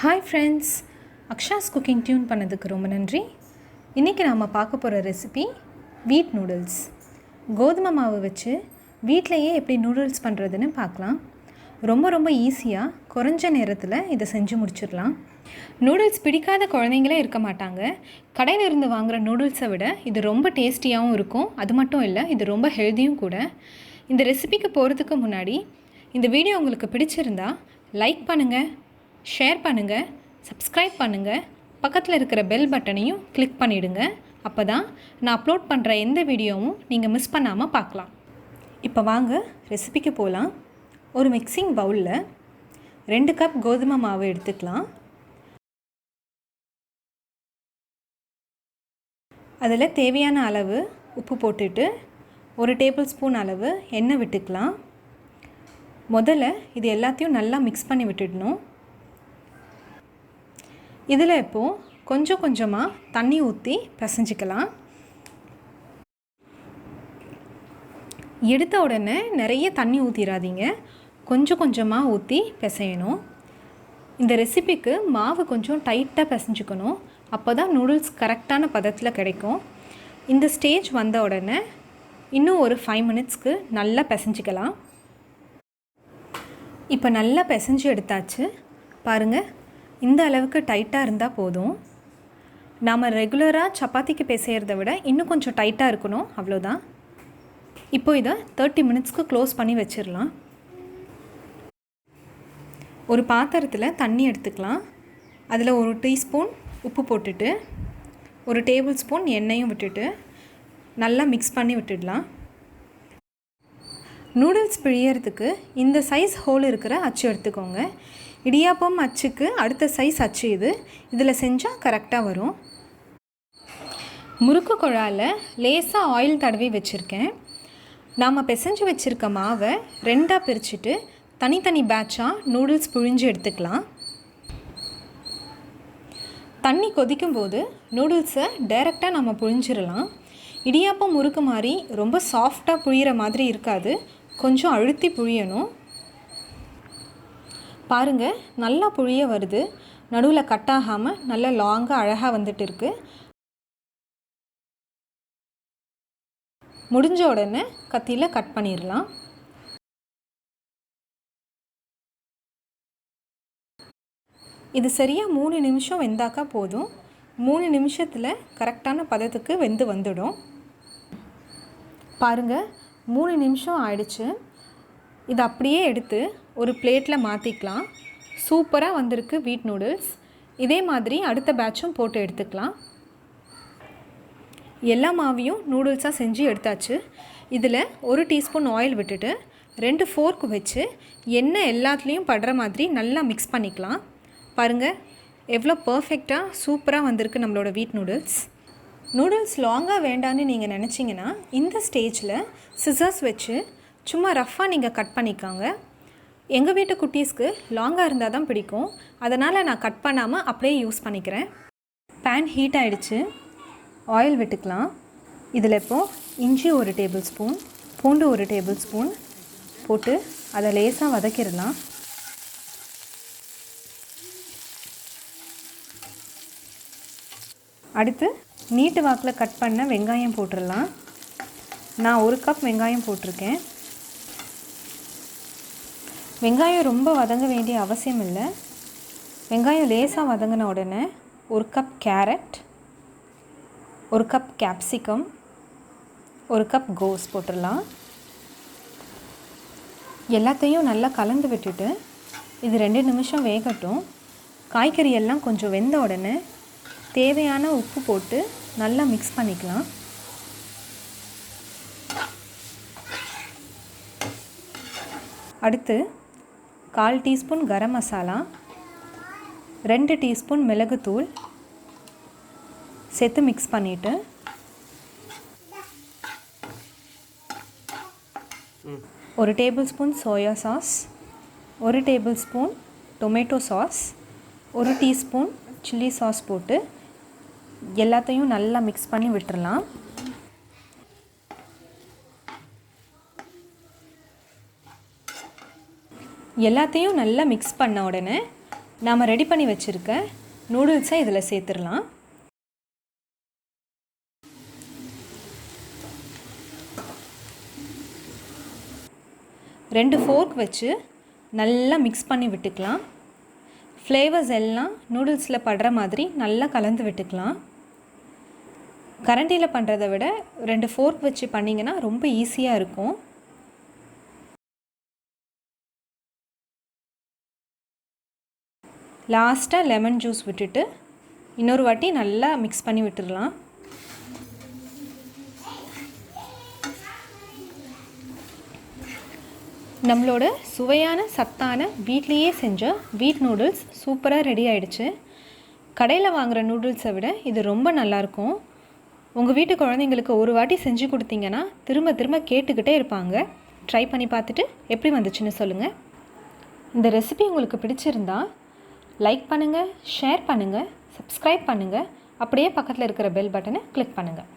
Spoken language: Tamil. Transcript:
ஹாய் ஃப்ரெண்ட்ஸ், அக்ஷாஸ் குக்கிங் டியூன் பண்ணதுக்கு ரொம்ப நன்றி. இன்றைக்கி நாம் பார்க்க போகிற ரெசிபி வீட் நூடுல்ஸ். கோதுமை மாவு வச்சு வீட்டிலையே எப்படி நூடுல்ஸ் பண்ணுறதுன்னு பார்க்கலாம். ரொம்ப ஈஸியாக குறைஞ்ச நேரத்தில் இதை செஞ்சு முடிச்சிடலாம். நூடுல்ஸ் பிடிக்காத குழந்தைங்களே இருக்க மாட்டாங்க. கடையில் இருந்து வாங்குகிற நூடுல்ஸை விட இது ரொம்ப டேஸ்டியாகவும் இருக்கும். அது மட்டும் இல்லை, இது ரொம்ப ஹெல்த்தியும் கூட. இந்த ரெசிபிக்கு போகிறதுக்கு முன்னாடி இந்த வீடியோ உங்களுக்கு பிடிச்சிருந்தா லைக் பண்ணுங்கள், ஷேர் பண்ணுங்கள், சப்ஸ்கிரைப் பண்ணுங்கள், பக்கத்தில் இருக்கிற பெல் பட்டனையும் கிளிக் பண்ணிவிடுங்க. அப்போ தான் நான் அப்லோட் பண்ணுற எந்த வீடியோவும் நீங்கள் மிஸ் பண்ணாமல் பார்க்கலாம். இப்போ வாங்க ரெசிபிக்கு போகலாம். ஒரு மிக்சிங் பவுலில் 2 கப் கோதுமை மாவு எடுத்துக்கலாம். அதில் தேவையான அளவு உப்பு போட்டுட்டு 1 டேபிள் ஸ்பூன் அளவு எண்ணெய் விட்டுக்கலாம். முதல்ல இது எல்லாத்தையும் நல்லா மிக்ஸ் பண்ணி விட்டுடணும். இதில் இப்போது கொஞ்சமாக தண்ணி ஊற்றி பிசைஞ்சிக்கலாம். எடுத்த உடனே நிறைய தண்ணி ஊற்றிடாதீங்க, கொஞ்சமாக ஊற்றி பிசையணும். இந்த ரெசிபிக்கு மாவு கொஞ்சம் டைட்டாக பிசைஞ்சிக்கணும். அப்போ தான் நூடுல்ஸ் கரெக்டான பதத்தில் கிடைக்கும். இந்த ஸ்டேஜ் வந்த உடனே இன்னும் ஒரு 5 மினிட்ஸ்க்கு நல்லா பிசைஞ்சிக்கலாம். இப்போ நல்லா பிசைஞ்சு எடுத்தாச்சு. பாருங்கள், இந்த அளவுக்கு டைட்டாக இருந்தால் போதும். நாம் ரெகுலராக சப்பாத்திக்கு பிசைகிறத விட இன்னும் கொஞ்சம் டைட்டாக இருக்கணும், அவ்வளோதான். இப்போ இதை 30 மினிட்ஸ்க்கு க்ளோஸ் பண்ணி வச்சிடலாம். ஒரு பாத்திரத்தில் தண்ணி எடுத்துக்கலாம். அதில் 1 டீஸ்பூன் உப்பு போட்டுட்டு 1 டேபிள் ஸ்பூன் எண்ணெயும் விட்டுட்டு நல்லா மிக்ஸ் பண்ணி விட்டுடலாம். நூடுல்ஸ் பிழியறதுக்கு இந்த சைஸ் ஹோல் இருக்கிற அச்சு எடுத்துக்கோங்க. இடியாப்பம் அச்சுக்கு அடுத்த சைஸ் அச்சு இதில் செஞ்சால் கரெக்டாக வரும். முறுக்கு குழாயில் லேசாக ஆயில் தடவி வச்சுருக்கேன். நாம் பிசைஞ்சு வச்சுருக்க மாவை 2ஆக பிரிச்சுட்டு தனித்தனி பேட்சாக நூடுல்ஸ் புழிஞ்சு எடுத்துக்கலாம். தண்ணி கொதிக்கும்போது நூடுல்ஸை டைரெக்டாக நம்ம புழிஞ்சிடலாம். இடியாப்பம் முறுக்கு மாதிரி ரொம்ப சாஃப்டாக புழிகிற மாதிரி இருக்காது, கொஞ்சம் அழுத்தி புழியணும். பாருங்கள், நல்லா புழிய வருது. நடுவில் கட் ஆகாமல் நல்லா லாங்காக அழகாக வந்துட்டு இருக்கு. முடிஞ்ச உடனே கத்தியில் கட் பண்ணிடலாம். இது சரியாக 3 நிமிஷம் வெந்தாக்கா போதும். 3 நிமிஷத்தில் கரெக்டான பதத்துக்கு வெந்து வந்துடும். பாருங்கள், 3 நிமிஷம் ஆயிடுச்சு. இதை அப்படியே எடுத்து ஒரு பிளேட்டில் மாற்றிக்கலாம். சூப்பராக வந்திருக்கு வீட் நூடுல்ஸ். இதே மாதிரி அடுத்த பேட்சும் போட்டு எடுத்துக்கலாம். எல்லா மாவையும் நூடுல்ஸாக செஞ்சு எடுத்தாச்சு. இதில் 1 டீஸ்பூன் ஆயில் விட்டுட்டு 2 ஃபோர்க் வச்சு எண்ணெய் எல்லாத்துலேயும் படுற மாதிரி நல்லா மிக்ஸ் பண்ணிக்கலாம். பாருங்கள், எவ்வளோ பர்ஃபெக்டாக சூப்பராக வந்திருக்கு நம்மளோட வீட் நூடுல்ஸ். நூடுல்ஸ் லாங்காக வேண்டான்னு நீங்கள் நினச்சிங்கன்னா இந்த ஸ்டேஜில் சிசர்ஸ் வச்சு சும்மா ரஃப்பாக நீங்கள் கட் பண்ணிக்காங்க. எங்கள் வீட்டு குட்டீஸ்க்கு லாங்காக இருந்தால் தான் பிடிக்கும், அதனால் நான் கட் பண்ணாமல் அப்படியே யூஸ் பண்ணிக்கிறேன். பேன் ஹீட் ஆகிடுச்சு. ஆயில் விட்டுக்கலாம். இதில் இப்போது இஞ்சி 1 டேபிள் ஸ்பூன், பூண்டு 1 டேபிள் ஸ்பூன் போட்டு அதை லேசாக வதக்கிடலாம். அடுத்து நீட்டு வாக்கில் கட் பண்ண வெங்காயம் போட்டுடலாம். நான் 1 கப் வெங்காயம் போட்டிருக்கேன். வெங்காயம் ரொம்ப வதங்க வேண்டிய அவசியம் இல்லை. வெங்காயம் லேசாக வதங்கின உடனே 1 cup carrot, 1 cup capsicum, 1 cup கோஸ் போட்டுடலாம். எல்லாத்தையும் நல்லா கலந்து விட்டுட்டு இது 2 நிமிஷம் வேகட்டும். காய்கறி எல்லாம் கொஞ்சம் வெந்த உடனே தேவையான உப்பு போட்டு நல்லா மிக்ஸ் பண்ணிக்கலாம். அடுத்து 1/4 டீஸ்பூன் கரம் மசாலா, 2 டீஸ்பூன் மிளகுத்தூள் சேர்த்து மிக்ஸ் பண்ணிவிட்டு 1 table spoon soya sauce, 1 table spoon tomato sauce, 1 teaspoon chilli sauce போட்டு எல்லாத்தையும் நல்லா மிக்ஸ் பண்ணி விட்டுறலாம். எல்லாத்தையும் நல்லா மிக்ஸ் பண்ண உடனே நாம் ரெடி பண்ணி வச்சுருக்க நூடுல்ஸை இதில் சேர்த்துடலாம். ரெண்டு ஃபோர்க் வச்சு நல்லா மிக்ஸ் பண்ணி விட்டுக்கலாம். ஃப்ளேவர்ஸ் எல்லாம் நூடுல்ஸில் படுற மாதிரி நல்லா கலந்து விட்டுக்கலாம். கரண்டியில் பண்ணுறதை விட 2 ஃபோர்க் வச்சு பண்ணிங்கன்னா ரொம்ப ஈஸியாக இருக்கும். லாஸ்ட்டாக லெமன் ஜூஸ் விட்டுட்டு இன்னொரு வாட்டி நல்லா மிக்ஸ் பண்ணி விட்டுடலாம். நம்மளோட சுவையான சத்தான வீட்லேயே செஞ்ச வீட் நூடுல்ஸ் சூப்பராக ரெடி ஆகிடுச்சு. கடையில் வாங்குகிற நூடுல்ஸை விட இது ரொம்ப நல்லாயிருக்கும். உங்கள் வீட்டு குழந்தைங்களுக்கு ஒரு வாட்டி செஞ்சு கொடுத்தீங்கன்னா திரும்ப திரும்ப கேட்டுக்கிட்டே இருப்பாங்க. ட்ரை பண்ணி பார்த்துட்டு எப்படி வந்துச்சுன்னு சொல்லுங்கள். இந்த ரெசிபி உங்களுக்கு பிடிச்சிருந்தா லைக் பண்ணுங்கள், ஷேர் பண்ணுங்கள், சப்ஸ்கிரைப் பண்ணுங்கள். அப்படியே பக்கத்தில் இருக்கிற பெல் பட்டனை கிளிக் பண்ணுங்கள்.